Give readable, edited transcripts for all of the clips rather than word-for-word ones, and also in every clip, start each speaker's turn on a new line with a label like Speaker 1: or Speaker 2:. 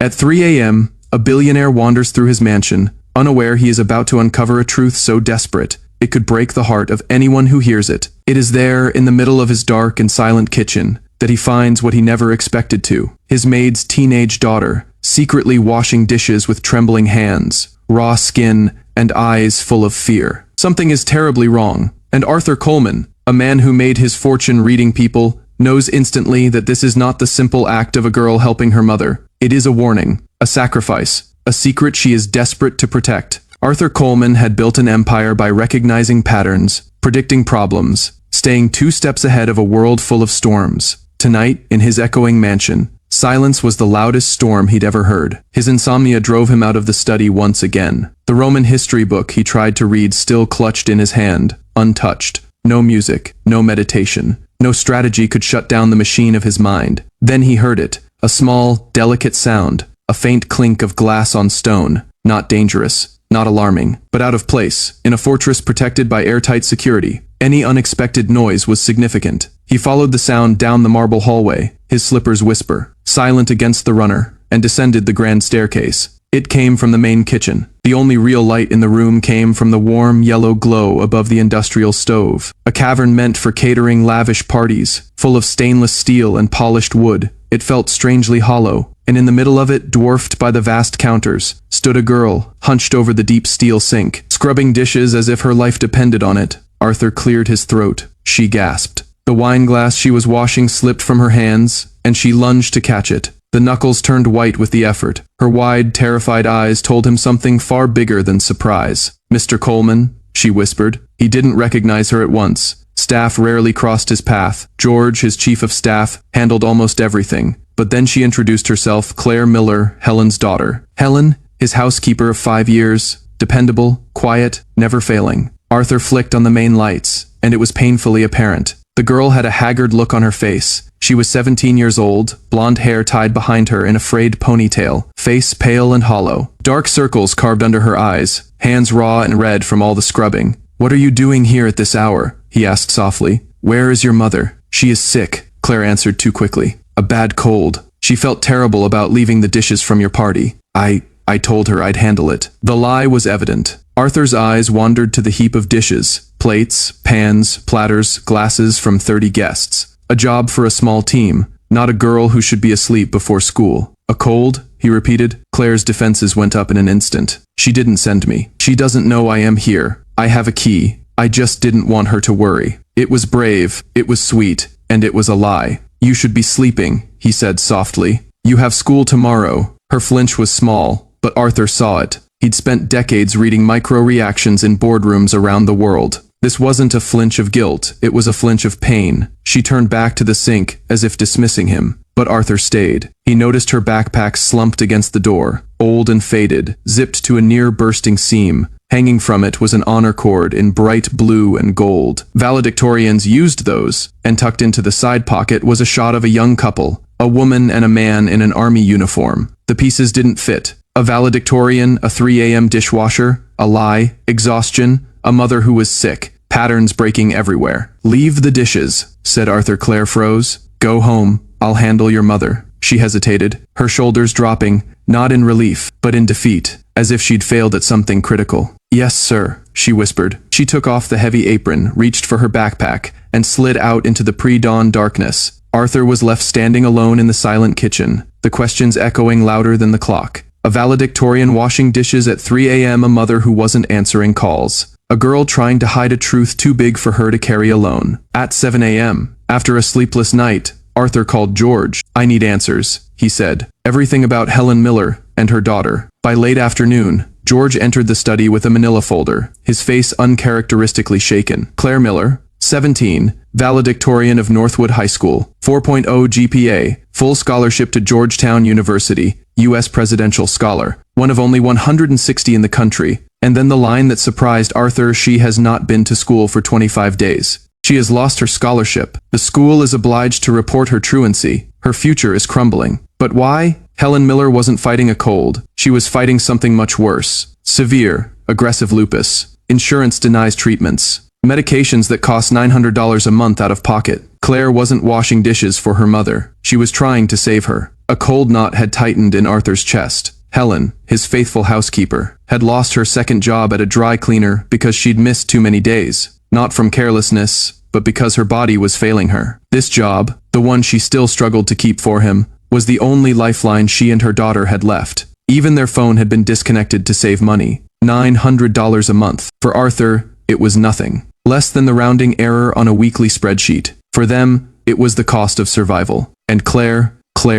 Speaker 1: At 3 a.m., a billionaire wanders through his mansion, unaware he is about to uncover a truth so desperate, it could break the heart of anyone who hears it. It is there, in the middle of his dark and silent kitchen, that he finds what he never expected to. His maid's teenage daughter, secretly washing dishes with trembling hands, raw skin, and eyes full of fear. Something is terribly wrong, and Arthur Coleman, a man who made his fortune reading people, knows instantly that this is not the simple act of a girl helping her mother. It is a warning, a sacrifice, a secret she is desperate to protect. Arthur Coleman had built an empire by recognizing patterns, predicting problems, staying 2 steps ahead of a world full of storms. Tonight, in his echoing mansion, silence was the loudest storm he'd ever heard. His insomnia drove him out of the study once again. The Roman history book he tried to read still clutched in his hand, untouched. No music, no meditation, no strategy could shut down the machine of his mind. Then he heard it, a small, delicate sound, a faint clink of glass on stone, not dangerous, not alarming, but out of place, in a fortress protected by airtight security. Any unexpected noise was significant. He followed the sound down the marble hallway, his slippers whisper, silent against the runner, and descended the grand staircase. It came from the main kitchen. The only real light in the room came from the warm yellow glow above the industrial stove, a cavern meant for catering lavish parties, full of stainless steel and polished wood. It felt strangely hollow, and in the middle of it, dwarfed by the vast counters, stood a girl, hunched over the deep steel sink, scrubbing dishes as if her life depended on it. Arthur cleared his throat. She gasped. The wine glass she was washing slipped from her hands, and she lunged to catch it. The knuckles turned white with the effort. Her wide, terrified eyes told him something far bigger than surprise. "Mr. Coleman," she whispered. He didn't recognize her at once. Staff rarely crossed his path. George, his chief of staff, handled almost everything. But then she introduced herself, Claire Miller, Helen's daughter. Helen, his housekeeper of 5 years, dependable, quiet, never failing. Arthur flicked on the main lights, and it was painfully apparent. The girl had a haggard look on her face. She was 17 years old, blonde hair tied behind her in a frayed ponytail, face pale and hollow. Dark circles carved under her eyes, hands raw and red from all the scrubbing. "What are you doing here at this hour?" he asked softly. "Where is your mother?" "She is sick," Claire answered too quickly. "A bad cold. She felt terrible about leaving the dishes from your party. I told her I'd handle it." The lie was evident. Arthur's eyes wandered to the heap of dishes, plates, pans, platters, glasses from 30 guests. A job for a small team, not a girl who should be asleep before school. "A cold?" he repeated. Claire's defenses went up in an instant. "She didn't send me. She doesn't know I am here. I have a key. I just didn't want her to worry." It was brave, it was sweet, and it was a lie. "You should be sleeping," he said softly. "You have school tomorrow." Her flinch was small, but Arthur saw it. He'd spent decades reading micro-reactions in boardrooms around the world. This wasn't a flinch of guilt, it was a flinch of pain. She turned back to the sink, as if dismissing him. But Arthur stayed. He noticed her backpack slumped against the door, old and faded, zipped to a near-bursting seam. Hanging from it was an honor cord in bright blue and gold. Valedictorians used those, and tucked into the side pocket was a shot of a young couple, a woman and a man in an army uniform. The pieces didn't fit. A valedictorian, a 3 a.m. dishwasher, a lie, exhaustion, a mother who was sick. Patterns breaking everywhere. "Leave the dishes," said Arthur. Claire froze. "Go home. I'll handle your mother." She hesitated, her shoulders dropping, not in relief, but in defeat, as if she'd failed at something critical. "Yes, sir," she whispered. She took off the heavy apron, reached for her backpack, and slid out into the pre-dawn darkness. Arthur was left standing alone in the silent kitchen, the questions echoing louder than the clock. A valedictorian washing dishes at 3 a.m., a mother who wasn't answering calls. A girl trying to hide a truth too big for her to carry alone. At 7 a.m., after a sleepless night, Arthur called George. "I need answers," he said. "Everything about Helen Miller and her daughter." By late afternoon, George entered the study with a manila folder, his face uncharacteristically shaken. "Claire Miller, 17, valedictorian of Northwood High School, 4.0 GPA, full scholarship to Georgetown University, U.S. presidential scholar, one of only 160 in the country." And then the line that surprised Arthur: "She has not been to school for 25 days. She has lost her scholarship. The school is obliged to report her truancy. Her future is crumbling." But why? Helen Miller wasn't fighting a cold. She was fighting something much worse. Severe, aggressive lupus. Insurance denies treatments. Medications that cost $900 a month out of pocket. Claire wasn't washing dishes for her mother. She was trying to save her. A cold knot had tightened in Arthur's chest. Helen, his faithful housekeeper, had lost her second job at a dry cleaner because she'd missed too many days. Not from carelessness, but because her body was failing her. This job, the one she still struggled to keep for him, was the only lifeline she and her daughter had left. Even their phone had been disconnected to save money. $900 a month. For Arthur, it was nothing. Less than the rounding error on a weekly spreadsheet. For them, it was the cost of survival. And Claire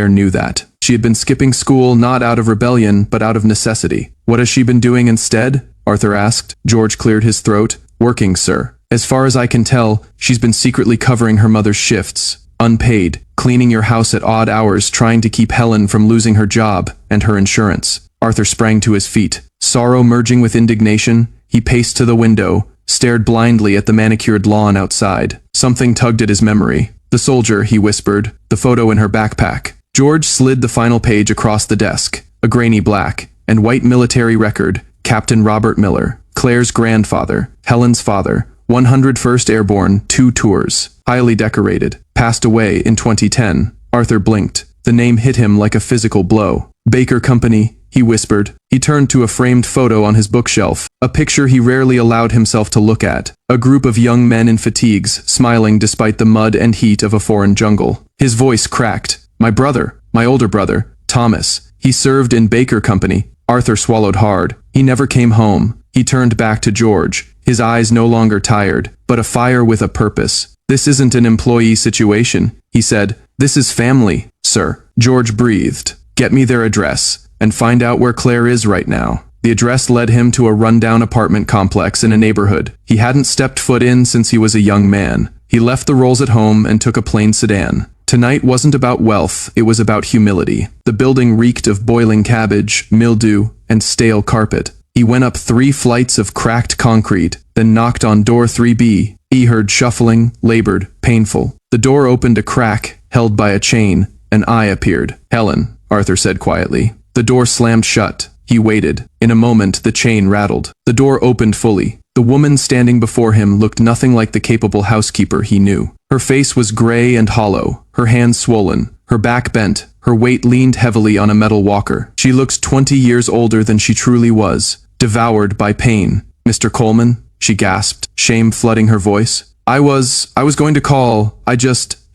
Speaker 1: knew that. She had been skipping school not out of rebellion, but out of necessity. What has she been doing instead? Arthur asked. George cleared his throat. Working, sir. As far as I can tell, she's been secretly covering her mother's shifts. Unpaid, cleaning your house at odd hours, trying to keep Helen from losing her job and her insurance. Arthur sprang to his feet. Sorrow merging with indignation, he paced to the window, stared blindly at the manicured lawn outside. Something tugged at his memory. The soldier, he whispered, the photo in her backpack. George slid the final page across the desk. A grainy black and white military record. Captain Robert Miller, Claire's grandfather, Helen's father, 101st Airborne, 2 tours, highly decorated, passed away in 2010. Arthur blinked. The name hit him like a physical blow. Baker Company, he whispered. He turned to a framed photo on his bookshelf, a picture he rarely allowed himself to look at. A group of young men in fatigues, smiling despite the mud and heat of a foreign jungle. His voice cracked. My brother, my older brother, Thomas. He served in Baker Company. Arthur swallowed hard. He never came home. He turned back to George, his eyes no longer tired, but afire with a purpose. This isn't an employee situation, he said. This is family, sir. George breathed. Get me their address, and find out where Claire is right now. The address led him to a rundown apartment complex in a neighborhood he hadn't stepped foot in since he was a young man. He left the rolls at home and took a plain sedan. Tonight wasn't about wealth, it was about humility. The building reeked of boiling cabbage, mildew, and stale carpet. He went up 3 flights of cracked concrete, then knocked on door 3B. He heard shuffling, labored, painful. The door opened a crack, held by a chain. An eye appeared. Helen, Arthur said quietly. The door slammed shut. He waited. In a moment, the chain rattled. The door opened fully. The woman standing before him looked nothing like the capable housekeeper he knew. Her face was gray and hollow, her hands swollen, her back bent, her weight leaned heavily on a metal walker. She looked 20 years older than she truly was, devoured by pain. Mr. Coleman, she gasped, shame flooding her voice. I was going to call,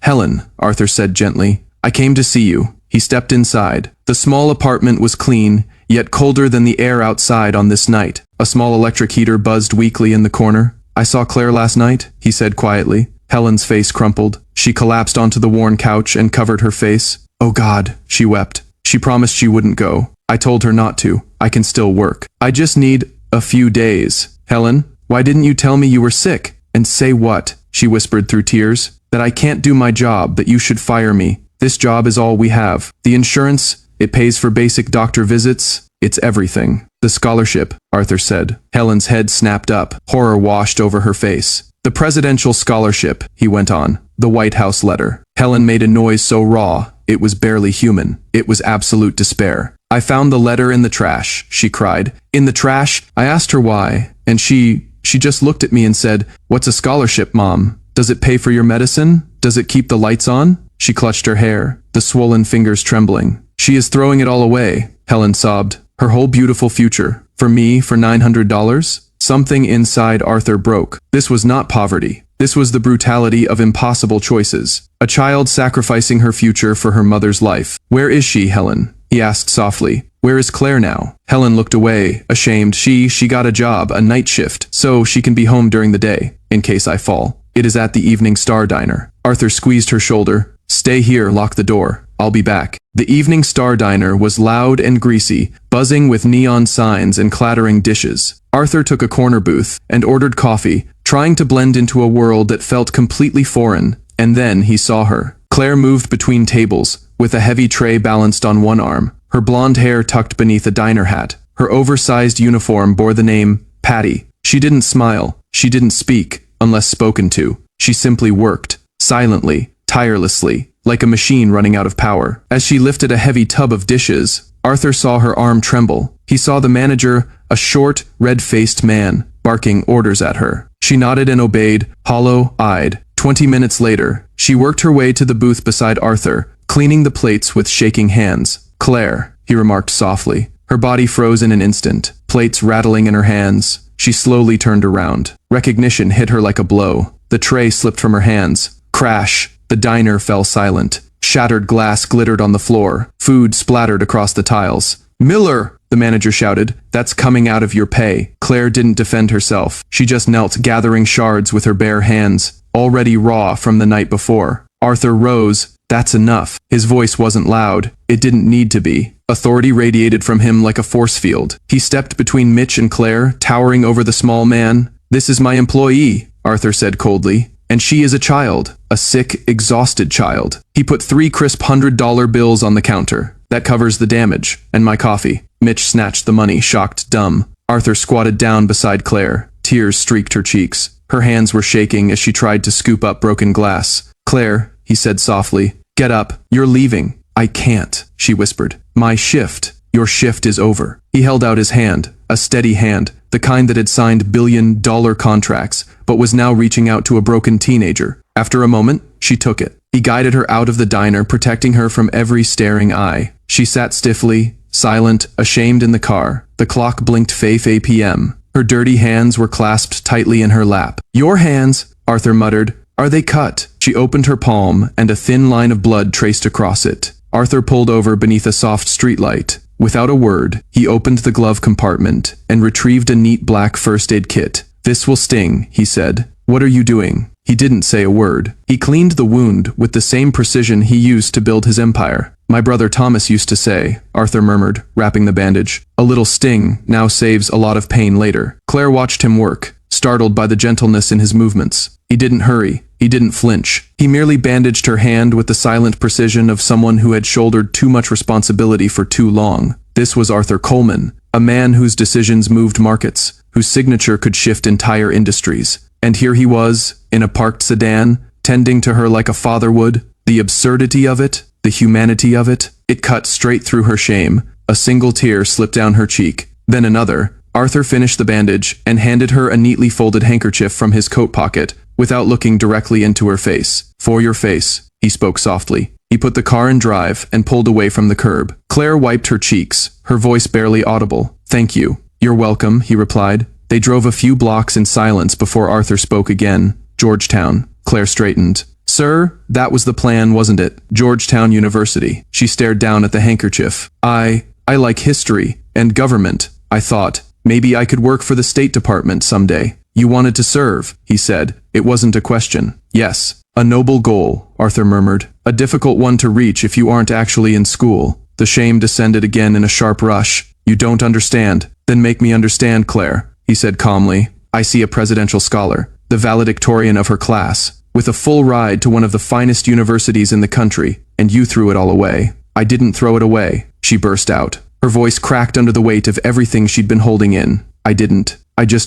Speaker 1: Helen, Arthur said gently. I came to see you. He stepped inside. The small apartment was clean, yet colder than the air outside on this night. A small electric heater buzzed weakly in the corner. I saw Claire last night, he said quietly. Helen's face crumpled. She collapsed onto the worn couch and covered her face. Oh God, she wept. She promised she wouldn't go. I told her not to. I can still work. I just need a few days. Helen, why didn't you tell me you were sick? And say what? She whispered through tears. That I can't do my job, that you should fire me. This job is all we have. The insurance, it pays for basic doctor visits. It's everything. The scholarship, Arthur said. Helen's head snapped up. Horror washed over her face. The presidential scholarship, he went on. The White House letter. Helen made a noise so raw, it was barely human. It was absolute despair. I found the letter in the trash, she cried. In the trash? I asked her why, and she just looked at me and said, What's a scholarship, Mom? Does it pay for your medicine? Does it keep the lights on? She clutched her hair, the swollen fingers trembling. She is throwing it all away, Helen sobbed. Her whole beautiful future. For me, for $900? Something inside Arthur broke. This was not poverty. This was the brutality of impossible choices. A child sacrificing her future for her mother's life. Where is she, Helen? He asked softly. Where is Claire now? Helen looked away, ashamed. She got a job, a night shift, so she can be home during the day, in case I fall. It is at the Evening Star Diner. Arthur squeezed her shoulder. Stay here, lock the door. I'll be back. The Evening Star Diner was loud and greasy, buzzing with neon signs and clattering dishes. Arthur took a corner booth and ordered coffee, trying to blend into a world that felt completely foreign, and then he saw her. Claire moved between tables, with a heavy tray balanced on one arm, her blonde hair tucked beneath a diner hat. Her oversized uniform bore the name, Patty. She didn't smile. She didn't speak, unless spoken to. She simply worked, silently, tirelessly, like a machine running out of power. As she lifted a heavy tub of dishes, Arthur saw her arm tremble. He saw the manager, a short, red-faced man, barking orders at her. She nodded and obeyed, hollow-eyed. 20 minutes later, she worked her way to the booth beside Arthur, cleaning the plates with shaking hands. Claire, he remarked softly. Her body froze in an instant, plates rattling in her hands. She slowly turned around. Recognition hit her like a blow. The tray slipped from her hands. Crash! The diner fell silent. Shattered glass glittered on the floor. Food splattered across the tiles. "Miller!" the manager shouted. "That's coming out of your pay." Claire didn't defend herself. She just knelt, gathering shards with her bare hands, already raw from the night before. Arthur rose. "That's enough." His voice wasn't loud. It didn't need to be. Authority radiated from him like a force field. He stepped between Mitch and Claire, towering over the small man. "This is my employee," Arthur said coldly. "And she is a child. A sick, exhausted child." He put 3 crisp $100 bills on the counter. "That covers the damage. And my coffee." Mitch snatched the money, shocked, dumb. Arthur squatted down beside Claire. Tears streaked her cheeks. Her hands were shaking as she tried to scoop up broken glass. "Claire," he said softly, "get up. You're leaving." "I can't," she whispered. "My shift. Your shift is over." He held out his hand, a steady hand, the kind that had signed billion-dollar contracts, but was now reaching out to a broken teenager. After a moment, she took it. He guided her out of the diner, protecting her from every staring eye. She sat stiffly, silent, ashamed in the car. The clock blinked 5 p.m. Her dirty hands were clasped tightly in her lap. "Your hands," Arthur muttered. "Are they cut?" She opened her palm, and a thin line of blood traced across it. Arthur pulled over beneath a soft streetlight. Without a word, he opened the glove compartment and retrieved a neat black first aid kit. "This will sting," he said. "What are you doing?" He didn't say a word. He cleaned the wound with the same precision he used to build his empire. "My brother Thomas used to say," Arthur murmured, wrapping the bandage. "A little sting now saves a lot of pain later." Claire watched him work, startled by the gentleness in his movements. He didn't hurry. He didn't flinch. He merely bandaged her hand with the silent precision of someone who had shouldered too much responsibility for too long. This was Arthur Coleman, a man whose decisions moved markets, whose signature could shift entire industries. And here he was, in a parked sedan, tending to her like a father would. The absurdity of it, the humanity of it, it cut straight through her shame. A single tear slipped down her cheek, then another. Arthur finished the bandage and handed her a neatly folded handkerchief from his coat pocket, without looking directly into her face. "For your face," he spoke softly. He put the car in drive and pulled away from the curb. Claire wiped her cheeks, her voice barely audible. "Thank you." "You're welcome," he replied. They drove a few blocks in silence before Arthur spoke again. "Georgetown." Claire straightened. "Sir, that was the plan, wasn't it? Georgetown University." She stared down at the handkerchief. I like history and government. I thought, maybe I could work for the State Department someday." "You wanted to serve," he said. It wasn't a question. "Yes." "A noble goal," Arthur murmured. "A difficult one to reach if you aren't actually in school." The shame descended again in a sharp rush. "You don't understand." "Then make me understand, Claire," he said calmly. "I see a presidential scholar, the valedictorian of her class, with a full ride to one of the finest universities in the country, and you threw it all away." "I didn't throw it away," she burst out. Her voice cracked under the weight of everything she'd been holding in. "I didn't.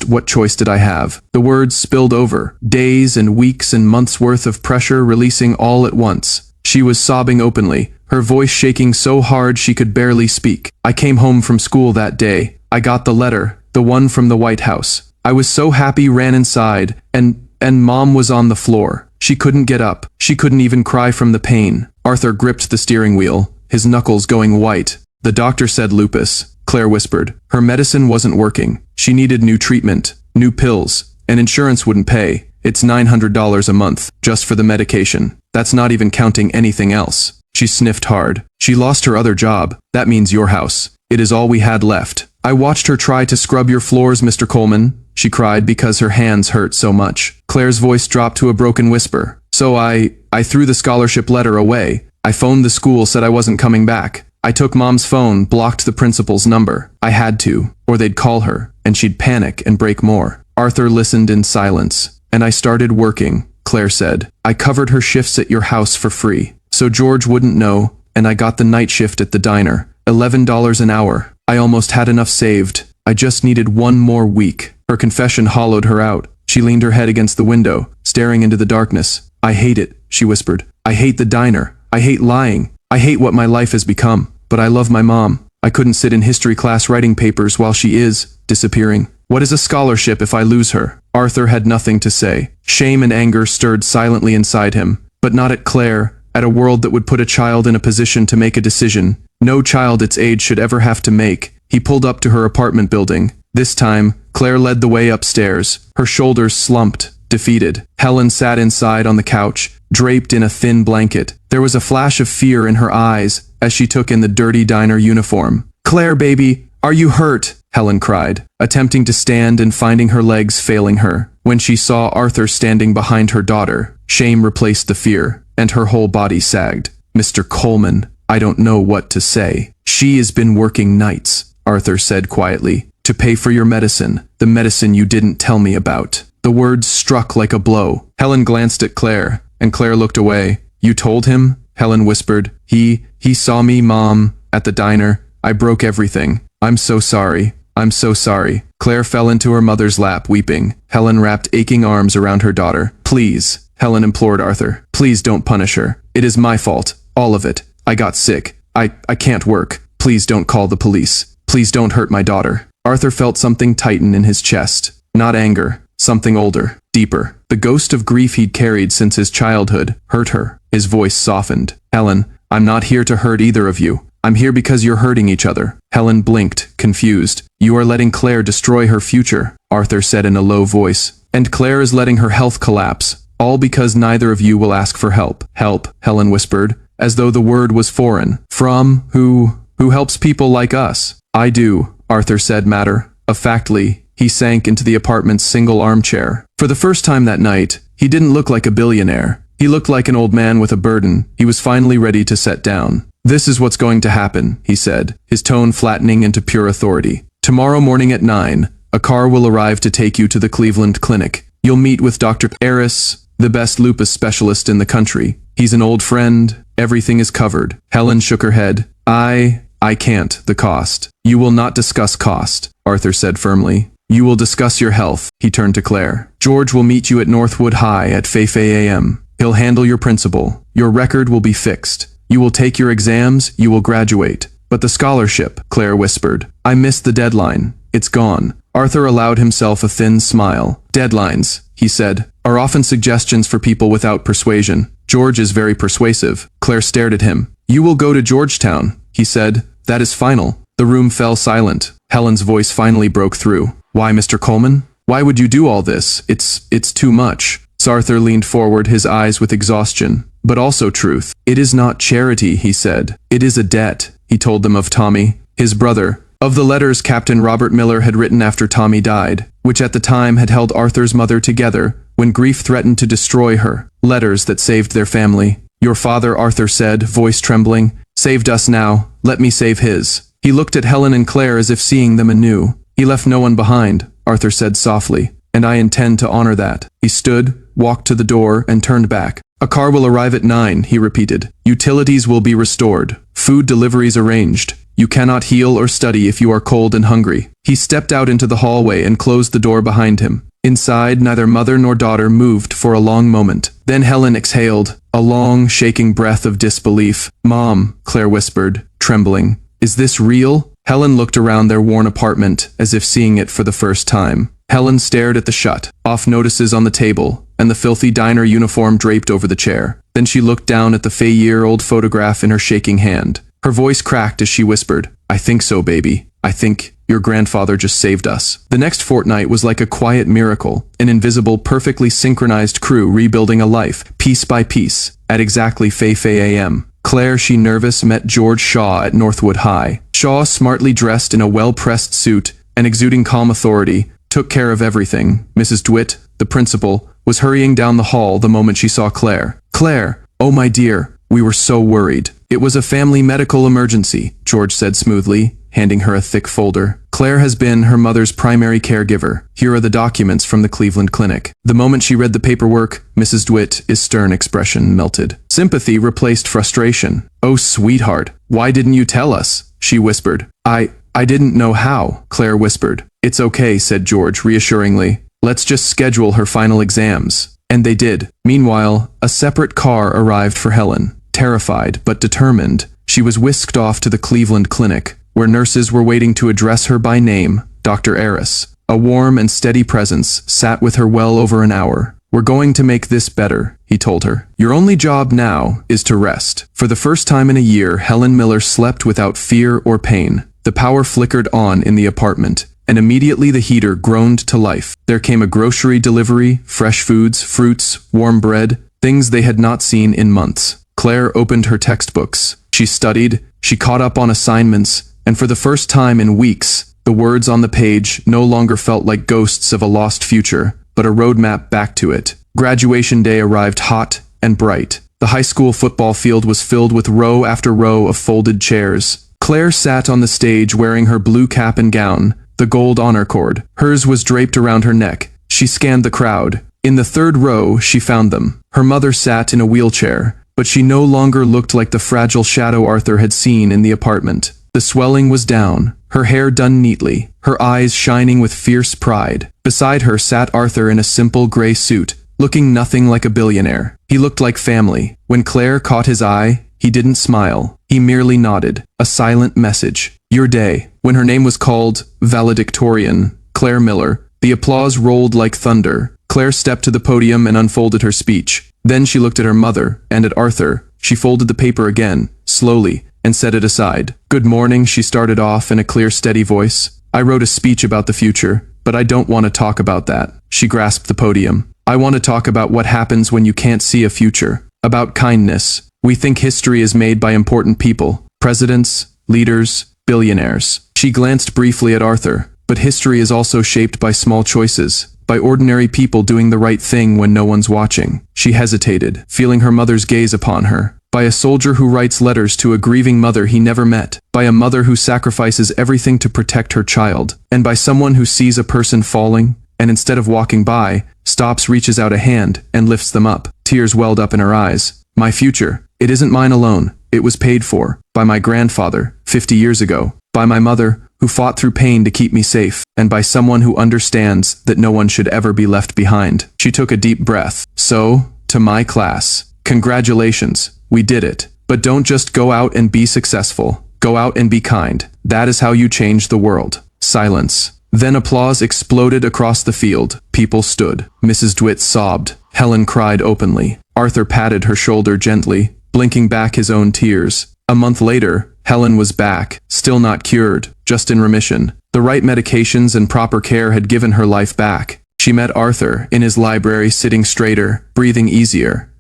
Speaker 1: What choice did I have?" The words spilled over, days and weeks and months worth of pressure releasing all at once. She was sobbing openly, her voice shaking so hard she could barely speak. "I came home from school that day. I got the letter, the one from the White House. I was so happy, ran inside, and Mom was on the floor. She couldn't get up. She couldn't even cry from the pain." Arthur gripped the steering wheel, his knuckles going white. "The doctor said lupus," Claire whispered. "Her medicine wasn't working. She needed new treatment, new pills, and insurance wouldn't pay. It's $900 a month, just for the medication. That's not even counting anything else." She sniffed hard. "She lost her other job. That means your house. It is all we had left. I watched her try to scrub your floors, Mr. Coleman," she cried because her hands hurt so much. Claire's voice dropped to a broken whisper. "So I threw the scholarship letter away. I phoned the school, said I wasn't coming back. I took Mom's phone, blocked the principal's number. I had to, or they'd call her, and she'd panic and break more." Arthur listened in silence. "And I started working," Claire said. "I covered her shifts at your house for free, so George wouldn't know, and I got the night shift at the diner. $11 an hour. I almost had enough saved. I just needed one more week." Her confession hollowed her out. She leaned her head against the window, staring into the darkness. "I hate it," she whispered. "I hate the diner. I hate lying. I hate what my life has become. But I love my mom. I couldn't sit in history class writing papers while she is disappearing. What is a scholarship if I lose her?" Arthur had nothing to say. Shame and anger stirred silently inside him, but not at Claire, at a world that would put a child in a position to make a decision no child its age should ever have to make. He pulled up to her apartment building. This time, Claire led the way upstairs. Her shoulders slumped, defeated. Helen sat inside on the couch, draped in a thin blanket. There was a flash of fear in her eyes as she took in the dirty diner uniform. "Claire, baby, are you hurt?" Helen cried, attempting to stand and finding her legs failing her. When she saw Arthur standing behind her daughter, shame replaced the fear, and her whole body sagged. "Mr. Coleman, I don't know what to say." "She has been working nights," Arthur said quietly, "to pay for your medicine, the medicine you didn't tell me about." The words struck like a blow. Helen glanced at Claire, and Claire looked away. "You told him?" Helen whispered. He saw me, Mom, at the diner. I broke everything. I'm so sorry. I'm so sorry." Claire fell into her mother's lap, weeping. Helen wrapped aching arms around her daughter. "Please," Helen implored Arthur. "Please don't punish her. It is my fault. All of it. I got sick. I can't work. Please don't call the police. Please don't hurt my daughter." Arthur felt something tighten in his chest. Not anger. Something older. Deeper. The ghost of grief he'd carried since his childhood hurt her. His voice softened. "Helen, I'm not here to hurt either of you. I'm here because you're hurting each other." Helen blinked, confused. "You are letting Claire destroy her future," Arthur said in a low voice. "And Claire is letting her health collapse. All because neither of you will ask for help." "Help," Helen whispered, as though the word was foreign. "From who helps people like us?" "I do," Arthur said matter-of-factly. He sank into the apartment's single armchair. For the first time that night, he didn't look like a billionaire. He looked like an old man with a burden. He was finally ready to set down. "This is what's going to happen," he said, his tone flattening into pure authority. "Tomorrow morning at 9, a car will arrive to take you to the Cleveland Clinic. You'll meet with Dr. Harris, the best lupus specialist in the country. He's an old friend. Everything is covered." Helen shook her head. I can't. The cost." "You will not discuss cost," Arthur said firmly. "You will discuss your health." He turned to Claire. "George will meet you at Northwood High at 5 a.m. He'll handle your principal. Your record will be fixed. You will take your exams, you will graduate. But the scholarship," Claire whispered. "I missed the deadline. It's gone." Arthur allowed himself a thin smile. "Deadlines," he said, "are often suggestions for people without persuasion. George is very persuasive." Claire stared at him. "You will go to Georgetown," he said. "That is final." The room fell silent. Helen's voice finally broke through. "Why, Mr. Coleman? Why would you do all this? It's too much." Arthur leaned forward, his eyes with exhaustion, but also truth. "It is not charity," he said. "It is a debt." He told them of Tommy, his brother, of the letters Captain Robert Miller had written after Tommy died, which at the time had held Arthur's mother together when grief threatened to destroy her. Letters that saved their family. "Your father," Arthur said, voice trembling, "saved us now. Let me save his." He looked at Helen and Claire as if seeing them anew. "He left no one behind," Arthur said softly, "and I intend to honor that." He stood, walked to the door, and turned back. "A car will arrive at 9, he repeated. "Utilities will be restored. Food deliveries arranged. You cannot heal or study if you are cold and hungry." He stepped out into the hallway and closed the door behind him. Inside, neither mother nor daughter moved for a long moment. Then Helen exhaled, a long, shaking breath of disbelief. "Mom," Claire whispered, trembling. "Is this real?" Helen looked around their worn apartment, as if seeing it for the first time. Helen stared at the shut-off notices on the table, and the filthy diner uniform draped over the chair. Then she looked down at the 5-year-old photograph in her shaking hand. Her voice cracked as she whispered, "I think so, baby. I think your grandfather just saved us." The next fortnight was like a quiet miracle, an invisible, perfectly synchronized crew rebuilding a life, piece by piece, at exactly 5 a.m. Claire, she nervous, met George Shaw at Northwood High. Shaw, smartly dressed in a well-pressed suit and exuding calm authority, took care of everything. Mrs. DeWitt, the principal, was hurrying down the hall the moment she saw Claire. "Claire, oh my dear, we were so worried." "It was a family medical emergency," George said smoothly, handing her a thick folder. "Claire has been her mother's primary caregiver. Here are the documents from the Cleveland Clinic." The moment she read the paperwork, Mrs. DeWitt's stern expression melted. Sympathy replaced frustration. "Oh, sweetheart, why didn't you tell us?" she whispered. I didn't know how," Claire whispered. "It's okay," said George reassuringly. "Let's just schedule her final exams." And they did. Meanwhile, a separate car arrived for Helen. Terrified but determined, she was whisked off to the Cleveland Clinic, where nurses were waiting to address her by name, Dr. Harris. A warm and steady presence sat with her well over an hour. We're going to make this better, he told her. Your only job now is to rest. For the first time in a year, Helen Miller slept without fear or pain. The power flickered on in the apartment, and immediately the heater groaned to life. There came a grocery delivery, fresh foods, fruits, warm bread, things they had not seen in months. Claire opened her textbooks. She studied, she caught up on assignments, and for the first time in weeks, the words on the page no longer felt like ghosts of a lost future, but a roadmap back to it. Graduation day arrived hot and bright. The high school football field was filled with row after row of folded chairs. Claire sat on the stage wearing her blue cap and gown, the gold honor cord. Hers was draped around her neck. She scanned the crowd. In the third row, she found them. Her mother sat in a wheelchair, but she no longer looked like the fragile shadow Arthur had seen in the apartment. The swelling was down, her hair done neatly, her eyes shining with fierce pride. Beside her sat Arthur in a simple gray suit, looking nothing like a billionaire. He looked like family. When Claire caught his eye, he didn't smile. He merely nodded, a silent message. Your day. When her name was called, valedictorian, Claire Miller, the applause rolled like thunder. Claire stepped to the podium and unfolded her speech. Then she looked at her mother and at Arthur. She folded the paper again, slowly, and set it aside. Good morning, she started off in a clear, steady voice. I wrote a speech about the future, but I don't want to talk about that. She grasped the podium. I want to talk about what happens when you can't see a future. About kindness. We think history is made by important people. Presidents, leaders, billionaires. She glanced briefly at Arthur. But history is also shaped by small choices. By ordinary people doing the right thing when no one's watching. She hesitated, feeling her mother's gaze upon her. By a soldier who writes letters to a grieving mother he never met. By a mother who sacrifices everything to protect her child. And by someone who sees a person falling, and instead of walking by, stops, reaches out a hand, and lifts them up. Tears welled up in her eyes. My future. It isn't mine alone. It was paid for. By my grandfather, 50 years ago. By my mother, who fought through pain to keep me safe. And by someone who understands that no one should ever be left behind. She took a deep breath. So, to my class, congratulations. We did it. But don't just go out and be successful. Go out and be kind. That is how you change the world. Silence. Then applause exploded across the field. People stood. Mrs. DeWitt sobbed. Helen cried openly. Arthur patted her shoulder gently, blinking back his own tears. A month later, Helen was back, still not cured, just in remission. The right medications and proper care had given her life back. She met Arthur in his library, sitting straighter, breathing easier.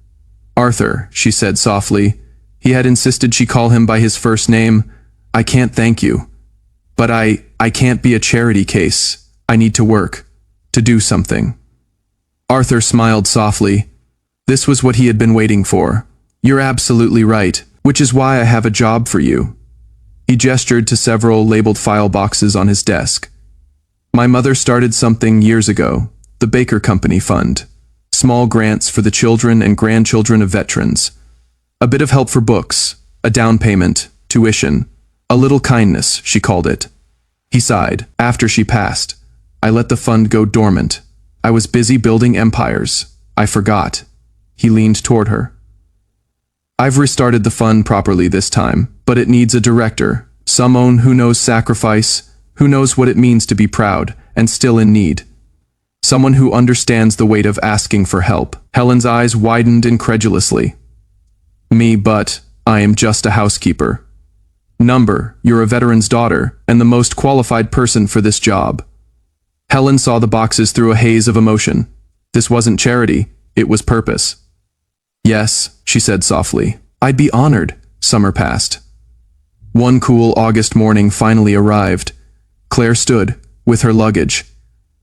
Speaker 1: Arthur, she said softly. He had insisted she call him by his first name. I can't thank you. But I can't be a charity case. I need to work. To do something. Arthur smiled softly. This was what he had been waiting for. You're absolutely right, which is why I have a job for you. He gestured to several labeled file boxes on his desk. My mother started something years ago, the Baker Company Fund. Small grants for the children and grandchildren of veterans. A bit of help for books, a down payment, tuition, a little kindness, she called it. He sighed. After she passed, I let the fund go dormant. I was busy building empires. I forgot. He leaned toward her. I've restarted the fund properly this time, but it needs a director, someone who knows sacrifice, who knows what it means to be proud and still in need. Someone who understands the weight of asking for help. Helen's eyes widened incredulously. Me, but I am just a housekeeper. You're a veteran's daughter and the most qualified person for this job. Helen saw the boxes through a haze of emotion. This wasn't charity, it was purpose. Yes, she said softly. I'd be honored. Summer passed. One cool August morning finally arrived. Claire stood, with her luggage,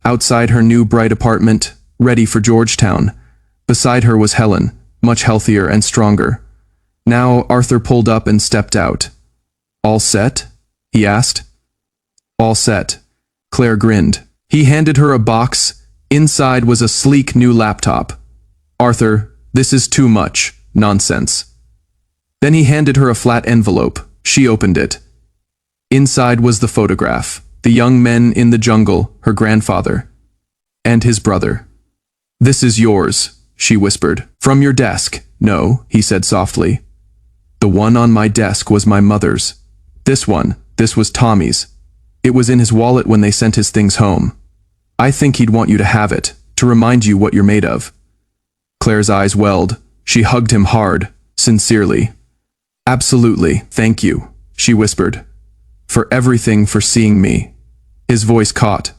Speaker 1: outside her new bright apartment, ready for Georgetown. Beside her was Helen, much healthier and stronger. Now Arthur pulled up and stepped out. All set? He asked. All set. Claire grinned. He handed her a box. Inside was a sleek new laptop. Arthur, this is too much. Nonsense. Then he handed her a flat envelope. She opened it. Inside was the photograph. The young men in the jungle, her grandfather, and his brother. This is yours, she whispered. From your desk. No, he said softly. The one on my desk was my mother's. This was Tommy's. It was in his wallet when they sent his things home. I think he'd want you to have it, to remind you what you're made of. Claire's eyes welled. She hugged him hard, sincerely. Absolutely, thank you, she whispered. For everything, for seeing me. His voice caught.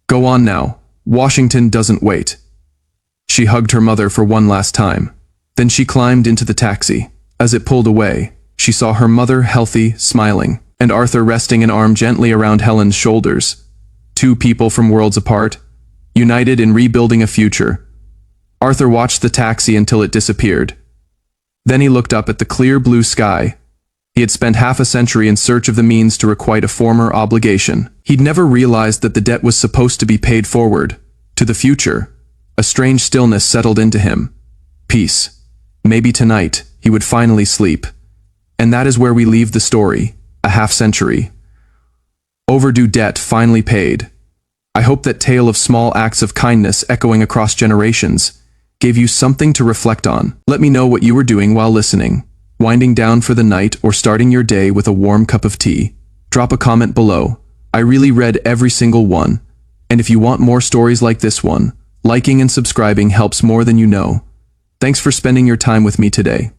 Speaker 1: Go on now. Washington doesn't wait. She hugged her mother for one last time. Then she climbed into the taxi. As it pulled away, she saw her mother healthy, smiling, and Arthur resting an arm gently around Helen's shoulders. Two people from worlds apart, united in rebuilding a future. Arthur watched the taxi until it disappeared. Then he looked up at the clear blue sky. He had spent half a century in search of the means to requite a former obligation. He'd never realized that the debt was supposed to be paid forward, to the future. A strange stillness settled into him. Peace. Maybe tonight, he would finally sleep. And that is where we leave the story, a half-century. Overdue debt finally paid. I hope that tale of small acts of kindness echoing across generations gave you something to reflect on. Let me know what you were doing while listening, winding down for the night or starting your day with a warm cup of tea. Drop a comment below. I really read every single one. And if you want more stories like this one, liking and subscribing helps more than you know. Thanks for spending your time with me today.